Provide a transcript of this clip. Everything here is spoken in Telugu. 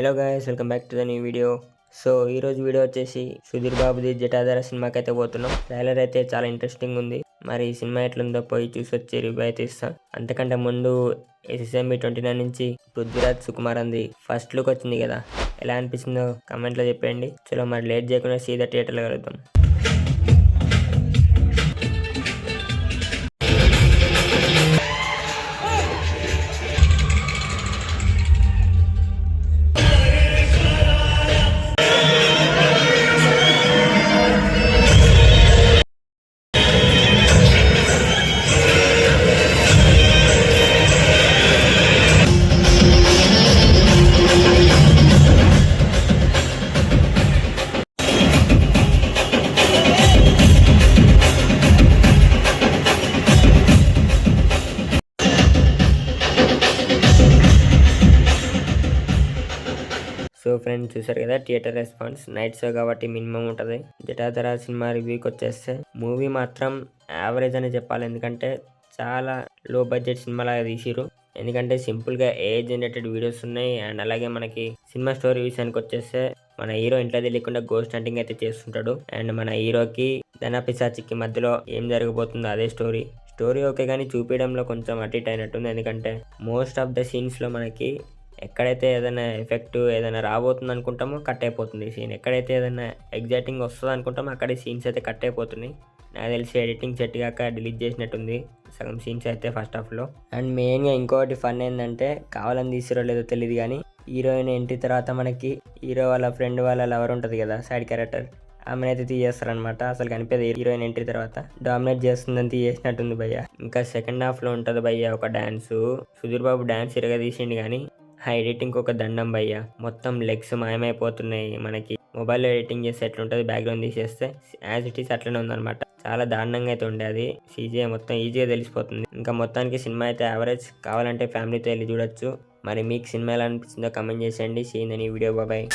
Hello guys, welcome back to the new video. So ఈరోజు వీడియో వచ్చేసి సుధీర్ బాబుది జటాధార సినిమాకి అయితే పోతున్నాం. ట్రైలర్ అయితే చాలా ఇంట్రెస్టింగ్ ఉంది. మరి ఈ సినిమా ఎట్లుందో పోయి చూసి వచ్చి రివ్యూ అయితే ఇస్తాం. అంతకంటే ముందు SSMB 29 నుంచి పృథ్వీరాజ్ సుకుమార్ అంది ఫస్ట్ లుక్ వచ్చింది కదా, ఎలా అనిపించిందో కమెంట్లో చెప్పండి. చలో మరి లేట్ చేయకుండా సీదా థియేటర్లో కలుద్దాం. సో ఫ్రెండ్స్, చూసారు కదా థియేటర్ రెస్పాన్స్. నైట్ షో కాబట్టి మినిమం ఉంటుంది. జటాధార సినిమా రివ్యూకి వచ్చేస్తే మూవీ మాత్రం యావరేజ్ అని చెప్పాలి. ఎందుకంటే చాలా లో బడ్జెట్ సినిమా లాగా తీసిరు. ఎందుకంటే సింపుల్గా ఏజ్ జనరేటెడ్ వీడియోస్ ఉన్నాయి. అండ్ అలాగే మనకి సినిమా స్టోరీ విషయానికి వచ్చేస్తే మన హీరో ఇంట్లో తెలియకుండా గోస్ట్ హంటింగ్ అయితే చేస్తుంటాడు. అండ్ మన హీరోకి ధనపిశాచికి మధ్యలో ఏం జరగబోతుందో అదే స్టోరీ ఓకే, కానీ చూపించడంలో కొంచెం అటు ఇటు అయినట్టుంది. ఎందుకంటే మోస్ట్ ఆఫ్ ద సీన్స్లో మనకి ఎక్కడైతే ఏదైనా ఎఫెక్ట్ ఏదైనా రాబోతుంది అనుకుంటామో కట్ అయిపోతుంది సీన్. ఎక్కడైతే ఏదైనా ఎగ్జైటింగ్ వస్తుంది అనుకుంటామో అక్కడే సీన్స్ అయితే కట్ అయిపోతున్నాయి. నాకు తెలిసి ఎడిటింగ్ సెట్ కాక డిలీట్ చేసినట్టుంది సగం సీన్స్ అయితే ఫస్ట్ హాఫ్లో. అండ్ మెయిన్గా ఇంకోటి ఫన్ ఏంటంటే, కావాలని తీసిరో లేదో తెలియదు కానీ హీరోయిన్ ఎంట్రీ తర్వాత మనకి హీరో వాళ్ళ ఫ్రెండ్ వాళ్ళ లవర్ ఉంటుంది కదా, సైడ్ క్యారెక్టర్, ఆమెనైతే తీయేస్తారనమాట. అసలు కనిపేది హీరోయిన్ ఎంట్రీ తర్వాత డామినేట్ చేస్తుందని తీసేసినట్టుంది భయ్య. ఇంకా సెకండ్ హాఫ్లో ఉంటుంది భయ్య ఒక డ్యాన్సు. సుధీర్ బాబు డ్యాన్స్ ఇరగా తీసిండు కానీ ఆ ఎడిటింగ్ ఒక దండం భయ్య. మొత్తం లెగ్స్ మాయమైపోతున్నాయి. మనకి మొబైల్లో ఎడిటింగ్ చేస్తే ఎట్లుంటుంది, బ్యాక్గ్రౌండ్ తీసేస్తే యాజ్ ఇట్ ఈస్ అట్లనే ఉందన్నమాట. చాలా దారుణంగా అయితే ఉండే అది. CGI మొత్తం ఈజీగా తెలిసిపోతుంది. ఇంకా మొత్తానికి సినిమా అయితే యావరేజ్. కావాలంటే ఫ్యామిలీతో వెళ్ళి చూడొచ్చు. మరి మీకు సినిమా ఎలా అనిపించిందో కమెంట్ చేసేయండి. సీన్ అని వీడియో బాబాయ్.